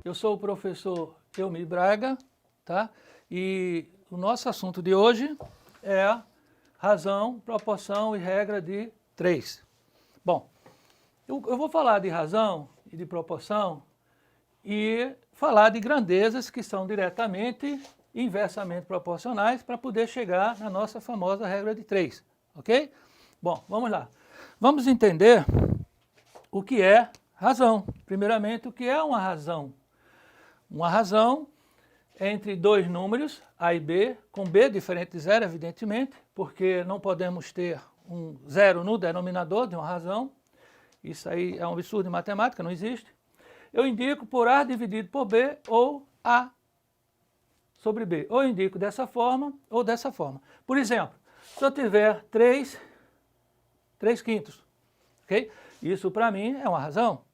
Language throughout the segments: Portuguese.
Eu sou o professor Elmi Braga, tá? E o nosso assunto de hoje é razão, proporção e regra de 3. Bom, eu vou falar de razão e de proporção e falar de grandezas que são diretamente e inversamente proporcionais para poder chegar na nossa famosa regra de 3, ok? Bom, vamos lá. Vamos entender o que é razão. Primeiramente, o que é uma razão? Uma razão entre dois números, A e B, com B diferente de zero, evidentemente, porque não podemos ter um zero no denominador de uma razão. Isso aí é um absurdo em matemática, não existe. Eu indico por A dividido por B ou A sobre B. Ou eu indico dessa forma ou dessa forma. Por exemplo, se eu tiver 3 quintos, ok? Isso para mim é uma razão.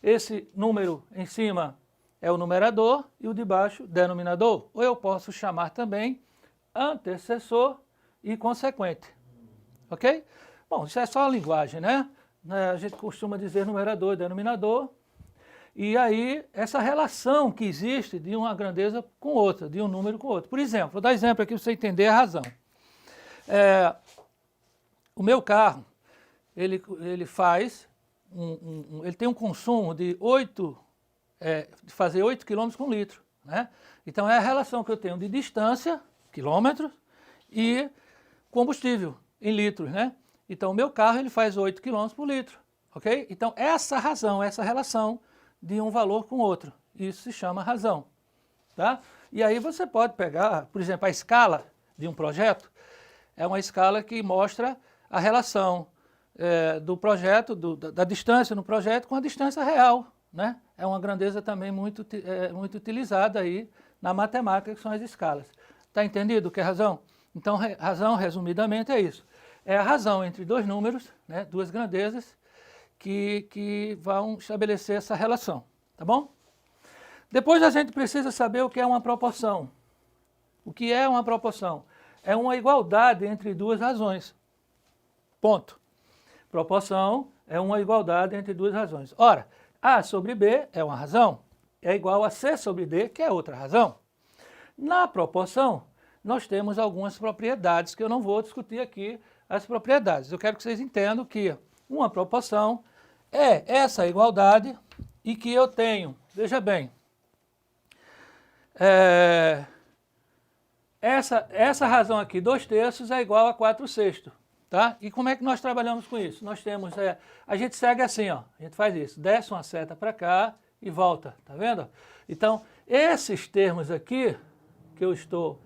Esse número em cima é o numerador e o de baixo denominador. Ou eu posso chamar também antecessor e consequente. Ok? Bom, isso é só a linguagem, né? A gente costuma dizer numerador e denominador. E aí, essa relação que existe de uma grandeza com outra, de um número com outro. Por exemplo, vou dar exemplo aqui para você entender a razão. O meu carro, ele faz, ele tem um consumo de fazer 8 km com litro, né? Então é a relação que eu tenho de distância, quilômetros, e combustível em litros, né? Então o meu carro ele faz 8 km por litro, ok? Então essa razão, essa relação de um valor com outro, isso se chama razão, tá? E aí você pode pegar, por exemplo, a escala de um projeto, é uma escala que mostra a relação do projeto, da distância no projeto com a distância real, né? É uma grandeza também muito utilizada aí na matemática, que são as escalas. Está entendido o que é razão? Então, razão, resumidamente, é isso. É a razão entre dois números, né, duas grandezas, que vão estabelecer essa relação, tá bom? Depois a gente precisa saber o que é uma proporção. O que é uma proporção? É uma igualdade entre duas razões. Ponto. Proporção é uma igualdade entre duas razões. Ora, A sobre B é uma razão, é igual a C sobre D, que é outra razão. Na proporção, nós temos algumas propriedades que eu não vou discutir aqui as propriedades. Eu quero que vocês entendam que uma proporção é essa igualdade e que eu tenho, veja bem, essa razão aqui, 2/3 é igual a 4/6. Tá? E como é que nós trabalhamos com isso? Nós temos, a gente segue assim, ó, a gente faz isso, desce uma seta para cá e volta, tá vendo? Então, esses termos aqui, que eu estou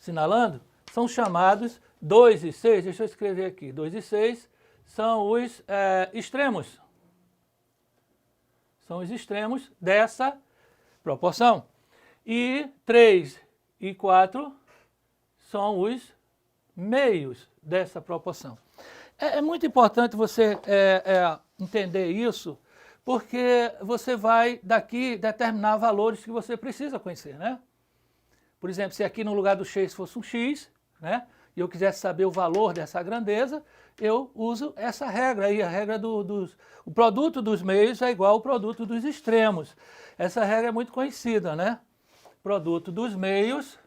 assinalando, são chamados 2 e 6, deixa eu escrever aqui, 2 e 6 são os extremos. São os extremos dessa proporção. E 3 e 4 são os meios dessa proporção. É muito importante você entender isso, porque você vai daqui determinar valores que você precisa conhecer, né? Por exemplo, se aqui no lugar do x fosse um x, né, e eu quisesse saber o valor dessa grandeza, eu uso essa regra aí, a regra o produto dos meios é igual ao produto dos extremos. Essa regra é muito conhecida, né? Produto dos meios,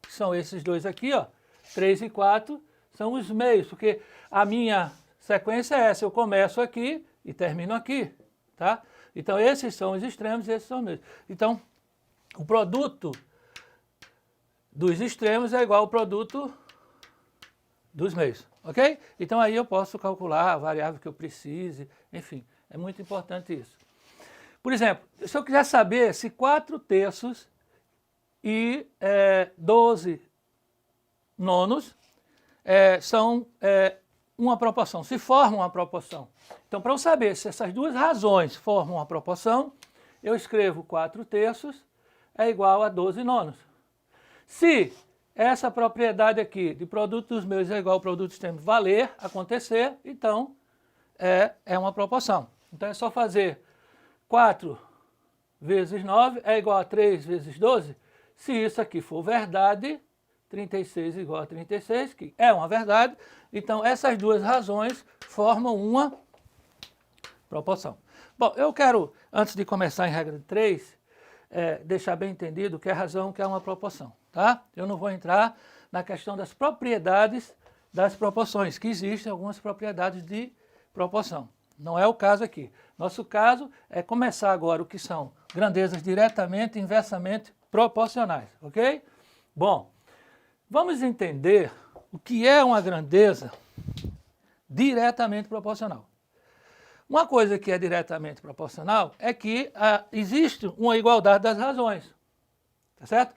que são esses dois aqui, ó, 3 e 4, são os meios, porque a minha sequência é essa, eu começo aqui e termino aqui, tá? Então esses são os extremos e esses são os meios. Então o produto dos extremos é igual ao produto dos meios, ok? Então aí eu posso calcular a variável que eu precise, enfim, é muito importante isso. Por exemplo, se eu quiser saber se 4/3 e 12 nonos são uma proporção, se formam uma proporção. Então, para eu saber se essas duas razões formam uma proporção, eu escrevo 4/3 é igual a 12 nonos. Se essa propriedade aqui de produto dos meios é igual ao produto extremo valer, acontecer, então é uma proporção. Então é só fazer 4 vezes 9 é igual a 3 vezes 12. Se isso aqui for verdade, 36 igual a 36, que é uma verdade, então essas duas razões formam uma proporção. Bom, eu quero, antes de começar em regra de 3, deixar bem entendido que é razão, que é uma proporção, tá? Eu não vou entrar na questão das propriedades das proporções, que existem algumas propriedades de proporção. Não é o caso aqui. Nosso caso é começar agora o que são grandezas diretamente e inversamente proporcionais, ok? Bom, vamos entender o que é uma grandeza diretamente proporcional. Uma coisa que é diretamente proporcional é que existe uma igualdade das razões, tá certo?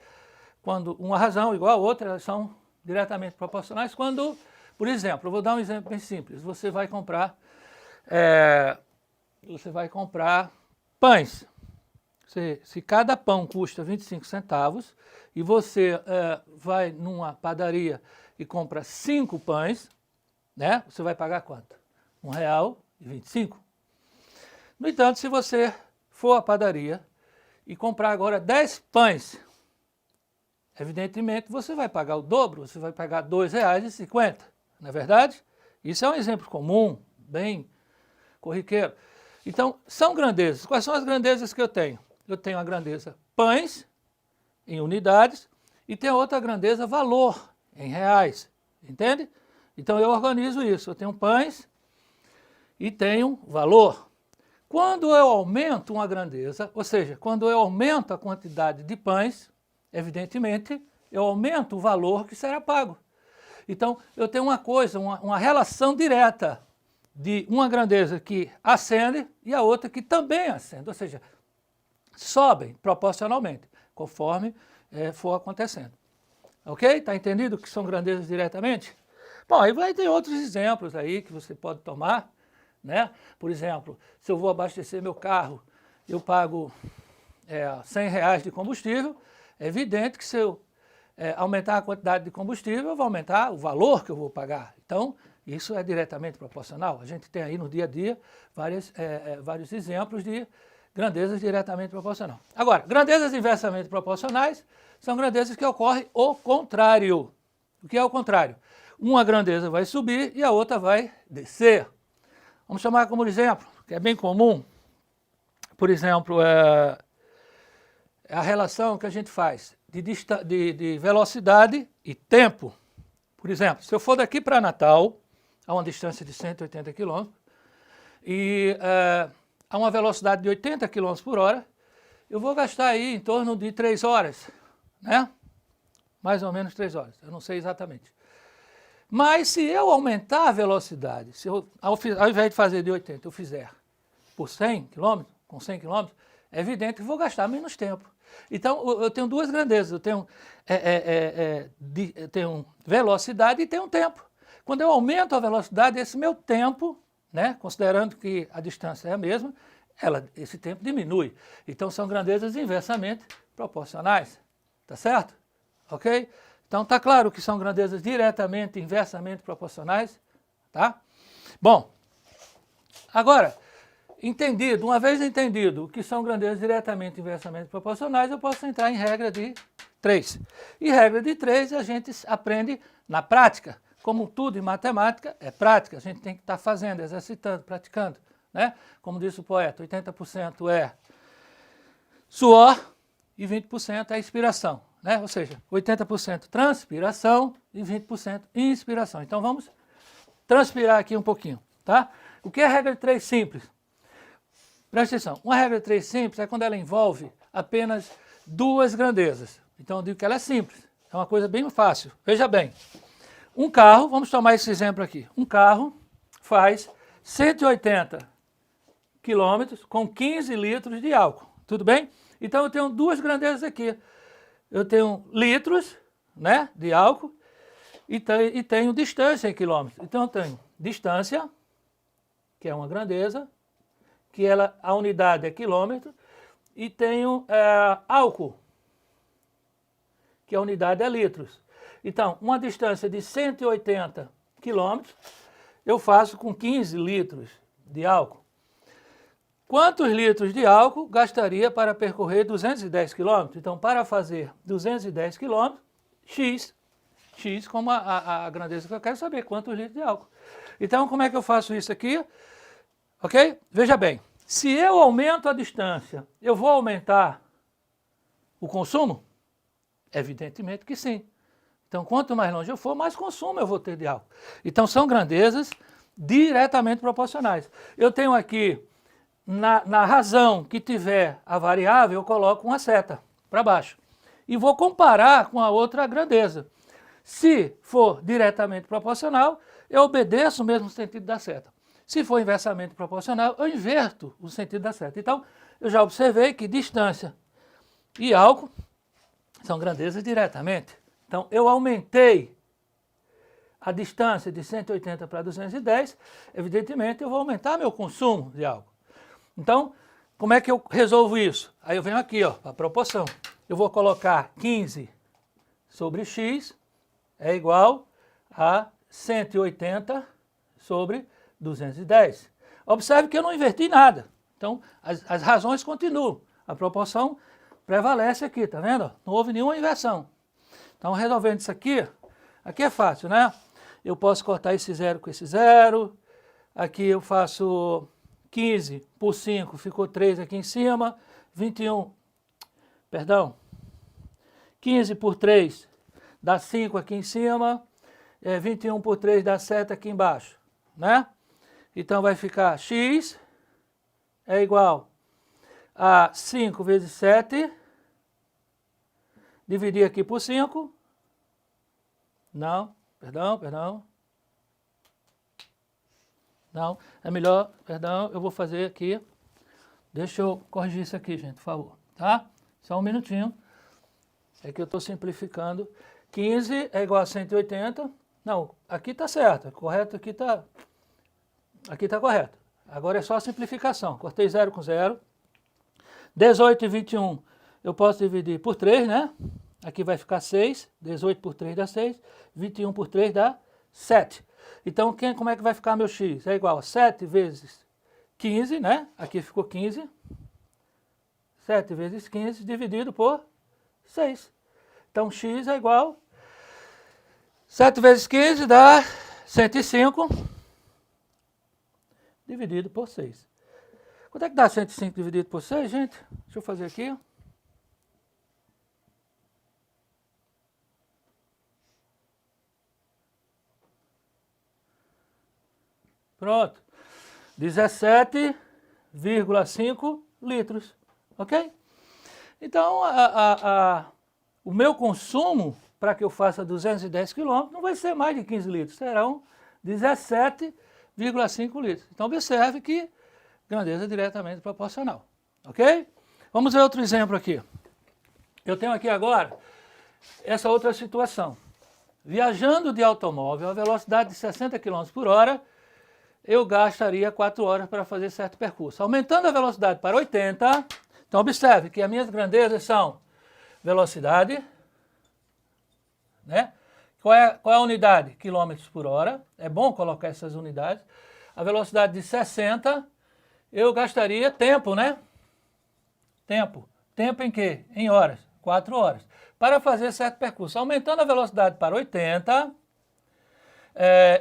Quando uma razão igual a outra, elas são diretamente proporcionais. Quando, por exemplo, eu vou dar um exemplo bem simples, você vai comprar pães. Se cada pão custa 25 centavos e você vai numa padaria e compra 5 pães, né, você vai pagar quanto? R$1,25. No entanto, se você for à padaria e comprar agora 10 pães, evidentemente você vai pagar o dobro, você vai pagar R$2,50, não é verdade? Isso é um exemplo comum, bem corriqueiro. Então, são grandezas. Quais são as grandezas que eu tenho? Eu tenho a grandeza pães, em unidades, e tenho outra grandeza valor, em reais, entende? Então, eu organizo isso. Eu tenho pães e tenho valor. Quando eu aumento uma grandeza, ou seja, quando eu aumento a quantidade de pães, evidentemente, eu aumento o valor que será pago. Então, eu tenho uma coisa, uma relação direta de uma grandeza que ascende e a outra que também ascende, ou seja, sobem proporcionalmente, conforme for acontecendo. Ok? Está entendido que são grandezas diretamente? Bom, aí vai ter outros exemplos aí que você pode tomar, né? Por exemplo, se eu vou abastecer meu carro, eu pago R$100 de combustível, é evidente que se eu aumentar a quantidade de combustível, eu vou aumentar o valor que eu vou pagar. Então, isso é diretamente proporcional. A gente tem aí no dia a dia vários exemplos de grandezas diretamente proporcionais. Agora, grandezas inversamente proporcionais são grandezas que ocorrem o contrário. O que é o contrário? Uma grandeza vai subir e a outra vai descer. Vamos chamar como exemplo, que é bem comum, por exemplo, a relação que a gente faz de velocidade e tempo. Por exemplo, se eu for daqui para Natal, a uma distância de 180 km, e a uma velocidade de 80 km por hora, eu vou gastar aí em torno de 3 horas, né? Mais ou menos 3 horas, eu não sei exatamente. Mas se eu aumentar a velocidade, se eu, ao invés de fazer de 80, eu fizer por 100 km, com 100 km, é evidente que vou gastar menos tempo. Então, eu tenho duas grandezas, eu tenho velocidade e tenho tempo. Quando eu aumento a velocidade, esse meu tempo, né, considerando que a distância é a mesma, esse tempo diminui. Então, são grandezas inversamente proporcionais, tá certo? Ok? Então, está claro que são grandezas diretamente, inversamente proporcionais, tá? Bom, agora, uma vez entendido o que são grandezas diretamente, inversamente proporcionais, eu posso entrar em regra de 3. E regra de 3 a gente aprende na prática. Como tudo em matemática, é prática, a gente tem que estar fazendo, exercitando, praticando, né? Como disse o poeta, 80% é suor e 20% é inspiração, né? Ou seja, 80% transpiração e 20% inspiração. Então vamos transpirar aqui um pouquinho, tá? O que é a regra de 3 simples? Presta atenção, uma regra de 3 simples é quando ela envolve apenas duas grandezas. Então eu digo que ela é simples, é uma coisa bem fácil. Veja bem, um carro, vamos tomar esse exemplo aqui, um carro faz 180 km com 15 litros de álcool, tudo bem? Então eu tenho duas grandezas aqui, eu tenho litros, né, de álcool e tenho distância em quilômetros. Então eu tenho distância, que é uma grandeza, que a unidade é quilômetro, e tenho álcool, que a unidade é litros. Então, uma distância de 180 quilômetros, eu faço com 15 litros de álcool. Quantos litros de álcool gastaria para percorrer 210 quilômetros? Então, para fazer 210 quilômetros, X como a grandeza que eu quero saber, quantos litros de álcool. Então, como é que eu faço isso aqui? Ok? Veja bem, se eu aumento a distância, eu vou aumentar o consumo? Evidentemente que sim. Então, quanto mais longe eu for, mais consumo eu vou ter de álcool. Então, são grandezas diretamente proporcionais. Eu tenho aqui, na razão que tiver a variável, eu coloco uma seta para baixo. E vou comparar com a outra grandeza. Se for diretamente proporcional, eu obedeço o mesmo sentido da seta. Se for inversamente proporcional, eu inverto o sentido da seta. Então, eu já observei que distância e álcool são grandezas diretamente. Então, eu aumentei a distância de 180 para 210, evidentemente eu vou aumentar meu consumo de álcool. Então, como é que eu resolvo isso? Aí eu venho aqui, ó, a proporção. Eu vou colocar 15 sobre x é igual a 180 sobre 210. Observe que eu não inverti nada. Então, as razões continuam. A proporção prevalece aqui, tá vendo? Não houve nenhuma inversão. Então, resolvendo isso aqui é fácil, né? Eu posso cortar esse zero com esse zero. Aqui eu faço 15 por 5, ficou 3 aqui em cima. 15 por 3 dá 5 aqui em cima. 21 por 3 dá 7 aqui embaixo, né? Então vai ficar x é igual a 5 vezes 7, dividir aqui por 5. Não, perdão. Não, é melhor, eu vou fazer aqui. Deixa eu corrigir isso aqui, gente, por favor, tá? Só um minutinho. É que eu estou simplificando. 15 é igual a 180. Não, aqui está certo, correto, aqui está correto. Agora é só a simplificação. Cortei 0 com 0. 18 e 21 eu posso dividir por 3, né? Aqui vai ficar 6. 18 por 3 dá 6. 21 por 3 dá 7. Então, como é que vai ficar meu x? É igual a 7 vezes 15, né? Aqui ficou 15. 7 vezes 15 dividido por 6. Então, x é igual... 7 vezes 15 dá 105, dividido por 6. Quanto é que dá 105 dividido por 6, gente? Deixa eu fazer aqui. Pronto. 17,5 litros. Ok? Então, o meu consumo, para que eu faça 210 quilômetros, não vai ser mais de 15 litros, serão 17,5 litros. Então, observe que grandeza diretamente proporcional. Ok? Vamos ver outro exemplo aqui. Eu tenho aqui agora essa outra situação. Viajando de automóvel a velocidade de 60 km por hora, eu gastaria 4 horas para fazer certo percurso. Aumentando a velocidade para 80, então observe que as minhas grandezas são velocidade, né? Qual é a unidade? Quilômetros por hora. É bom colocar essas unidades. A velocidade de 60, eu gastaria tempo, né? Tempo. Tempo em quê? Em horas. 4 horas. Para fazer certo percurso. Aumentando a velocidade para 80,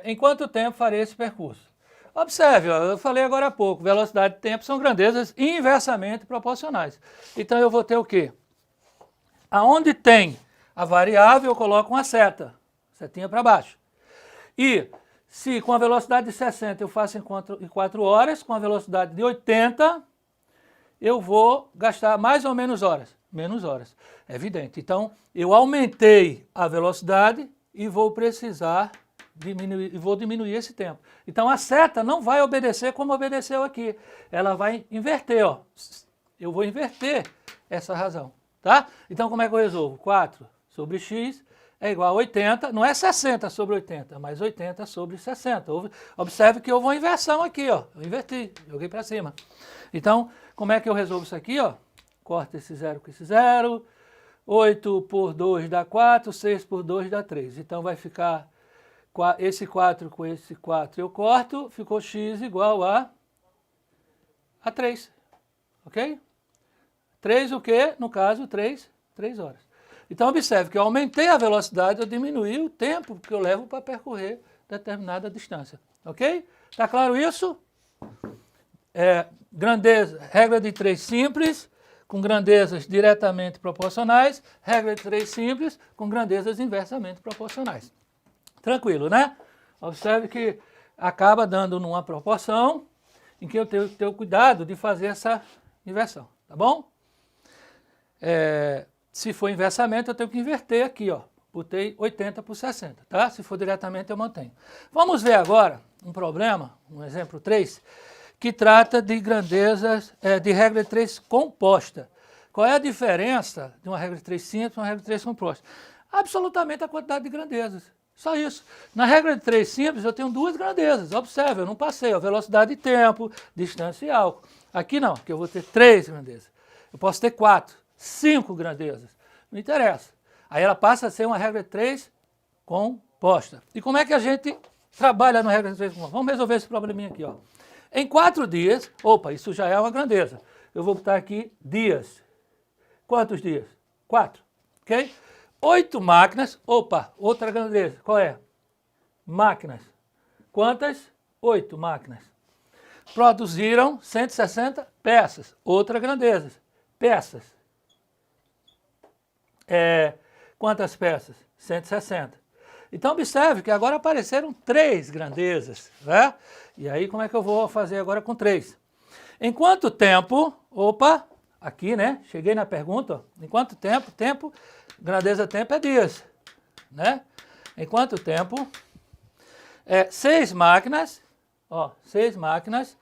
em quanto tempo farei esse percurso? Observe, ó, eu falei agora há pouco, velocidade e tempo são grandezas inversamente proporcionais. Então eu vou ter o quê? Aonde tem a variável, eu coloco uma seta, setinha para baixo. E se com a velocidade de 60 eu faço em 4 horas, com a velocidade de 80, eu vou gastar mais ou menos horas? Menos horas, é evidente. Então, eu aumentei a velocidade e vou precisar diminuir esse tempo. Então, a seta não vai obedecer como obedeceu aqui. Ela vai inverter, ó. Eu vou inverter essa razão, tá? Então, como é que eu resolvo? 4 sobre x é igual a 80, não é 60 sobre 80, mas 80 sobre 60. Observe que houve uma inversão aqui, ó. Eu inverti, joguei para cima. Então, como é que eu resolvo isso aqui, ó? Corta esse zero com esse zero. 8 por 2 dá 4, 6 por 2 dá 3. Então, vai ficar esse 4 com esse 4 eu corto, ficou x igual a 3. Ok? 3 o quê? No caso, 3 horas. Então, observe que eu aumentei a velocidade, eu diminui o tempo que eu levo para percorrer determinada distância. Ok? Está claro isso? Grandeza, regra de 3 simples. com grandezas diretamente proporcionais, regra de 3 simples com grandezas inversamente proporcionais. Tranquilo, né? Observe que acaba dando numa proporção em que eu tenho que ter o cuidado de fazer essa inversão, tá bom? Se for inversamente, eu tenho que inverter aqui, ó. Botei 80 por 60, tá? Se for diretamente, eu mantenho. Vamos ver agora um problema, um exemplo 3, que trata de grandezas, de regra de 3 composta. Qual é a diferença de uma regra de 3 simples e uma regra de 3 composta? Absolutamente a quantidade de grandezas. Só isso. Na regra de 3 simples, eu tenho 2 grandezas. Observe, eu não passei, ó, velocidade e tempo, distância e álcool. Aqui não, aqui eu vou ter 3 grandezas. Eu posso ter 4, 5 grandezas. Não interessa. Aí ela passa a ser uma regra de 3 composta. E como é que a gente trabalha na regra de 3 composta? Vamos resolver esse probleminha aqui, ó. Em 4 dias, opa, isso já é uma grandeza. Eu vou botar aqui dias. Quantos dias? 4, ok? 8 máquinas, opa, outra grandeza. Qual é? Máquinas. Quantas? 8 máquinas. Produziram 160 peças, outra grandeza. Peças. Quantas peças? 160. Então, observe que agora apareceram 3 grandezas, né? E aí, como é que eu vou fazer agora com 3? Em quanto tempo, opa, aqui, né? Cheguei na pergunta, ó. Em quanto tempo? Tempo, grandeza tempo é dias, né? Em quanto tempo? 6 máquinas, ó, 6 máquinas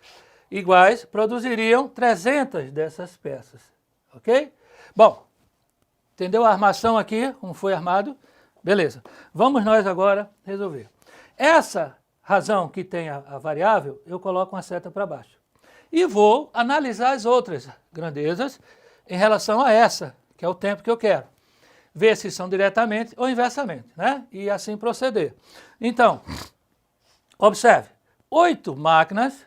iguais produziriam 300 dessas peças, ok? Bom, entendeu a armação aqui, como foi armado? Beleza. Vamos nós agora resolver. Essa razão que tem a variável, eu coloco uma seta para baixo. E vou analisar as outras grandezas em relação a essa, que é o tempo que eu quero. Ver se são diretamente ou inversamente, né? E assim proceder. Então, observe, 8 máquinas,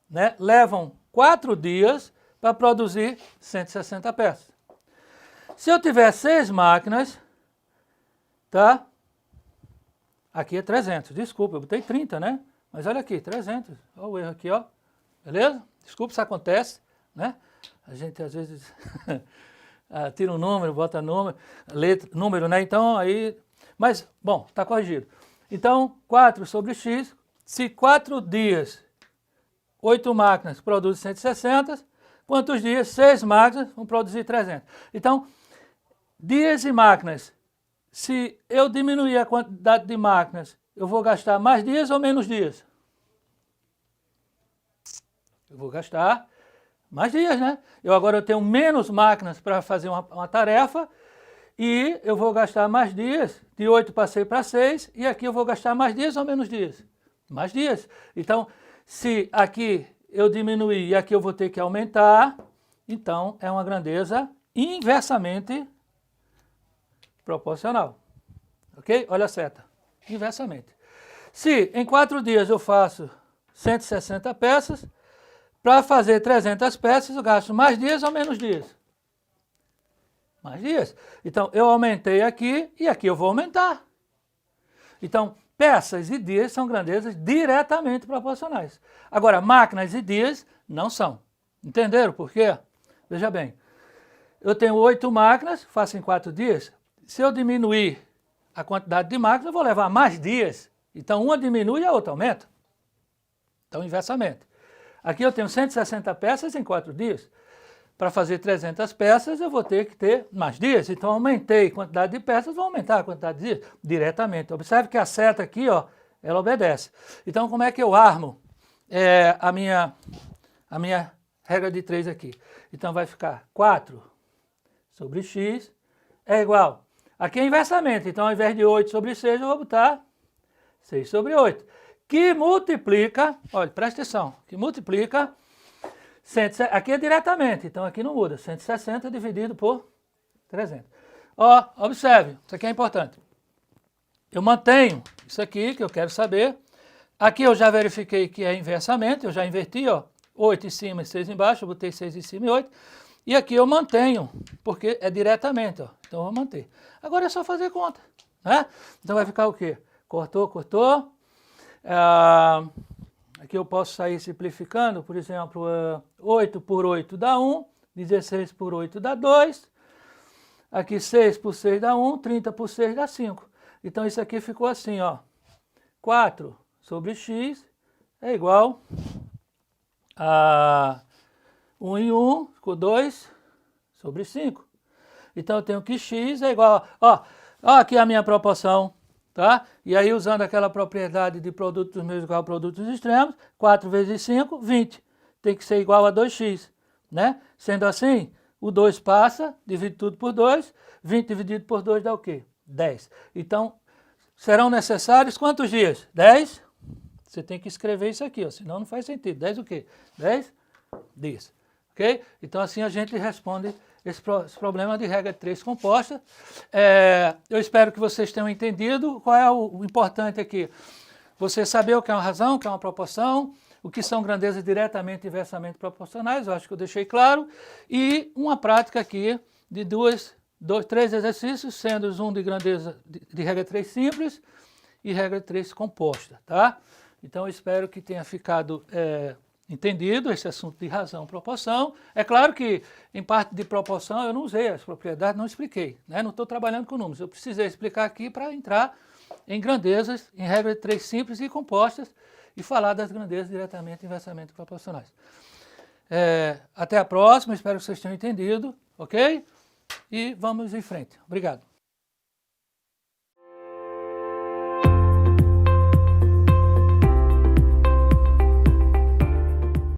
né, levam 4 dias para produzir 160 peças. Se eu tiver 6 máquinas, tá? Aqui é 300, desculpa, eu botei 30, né? Mas olha aqui, 300, olha o erro aqui, ó. Beleza? Desculpa se acontece, né? A gente às vezes tira um número, bota número, letra, número, né? Então aí, mas, bom, está corrigido. Então, 4 sobre x, se 4 dias, 8 máquinas produzem 160, quantos dias? 6 máquinas vão produzir 300. Então, dias e máquinas, se eu diminuir a quantidade de máquinas, eu vou gastar mais dias ou menos dias? Eu vou gastar mais dias, né? Agora eu tenho menos máquinas para fazer uma tarefa e eu vou gastar mais dias. De 8 passei para 6 e aqui eu vou gastar mais dias ou menos dias? Mais dias. Então, se aqui eu diminuir e aqui eu vou ter que aumentar, então é uma grandeza inversamente proporcional. Ok? Olha a seta. Inversamente. Se em 4 dias eu faço 160 peças, para fazer 300 peças eu gasto mais dias ou menos dias? Mais dias. Então eu aumentei aqui e aqui eu vou aumentar. Então peças e dias são grandezas diretamente proporcionais. Agora máquinas e dias não são. Entenderam por quê? Veja bem. Eu tenho 8 máquinas, faço em 4 dias. Se eu diminuir a quantidade de máquinas, eu vou levar mais dias. Então uma diminui e a outra aumenta. Então inversamente. Aqui eu tenho 160 peças em 4 dias. Para fazer 300 peças, eu vou ter que ter mais dias. Então, aumentei a quantidade de peças, vou aumentar a quantidade de dias diretamente. Observe que a seta aqui, ó, ela obedece. Então, como é que eu armo a minha regra de 3 aqui? Então, vai ficar 4 sobre x é igual. Aqui é inversamente. Então, ao invés de 8 sobre 6, eu vou botar 6 sobre 8. Que multiplica, olha, presta atenção, que multiplica, aqui é diretamente, então aqui não muda, 160 dividido por 300. Ó, observe, isso aqui é importante. Eu mantenho isso aqui que eu quero saber. Aqui eu já verifiquei que é inversamente, eu já inverti, ó, 8 em cima e 6 embaixo, eu botei 6 em cima e 8. E aqui eu mantenho, porque é diretamente, ó, então eu vou manter. Agora é só fazer conta, né? Então vai ficar o quê? Cortou, cortou. Aqui eu posso sair simplificando, por exemplo, 8 por 8 dá 1, 16 por 8 dá 2. Aqui 6 por 6 dá 1, 30 por 6 dá 5. Então isso aqui ficou assim, ó. 4 sobre x é igual a 1 em 1, ficou 2 sobre 5. Então eu tenho que x é igual a... Ó, aqui a minha proporção, tá? E aí usando aquela propriedade de produto dos meios igual a produto dos extremos, 4 vezes 5, 20. Tem que ser igual a 2x, né? Sendo assim, o 2 passa, divide tudo por 2, 20 dividido por 2 dá o quê? 10. Então, serão necessários quantos dias? 10? Você tem que escrever isso aqui, ó, senão não faz sentido. 10 o quê? 10 dias. Ok? Então, assim a gente responde esse problema de regra de 3 composta. Eu espero que vocês tenham entendido qual é o importante aqui. Você saber o que é uma razão, o que é uma proporção, o que são grandezas diretamente e inversamente proporcionais, eu acho que eu deixei claro. E uma prática aqui de três exercícios, sendo um de grandeza de regra 3 simples e regra 3 composta, tá? Então, eu espero que tenha ficado entendido esse assunto de razão, proporção. É claro que, em parte de proporção, eu não usei as propriedades, não expliquei, né? Não estou trabalhando com números. Eu precisei explicar aqui para entrar em grandezas, em regra 3 simples e compostas, e falar das grandezas diretamente e inversamente proporcionais. Até a próxima, espero que vocês tenham entendido, ok? E vamos em frente. Obrigado.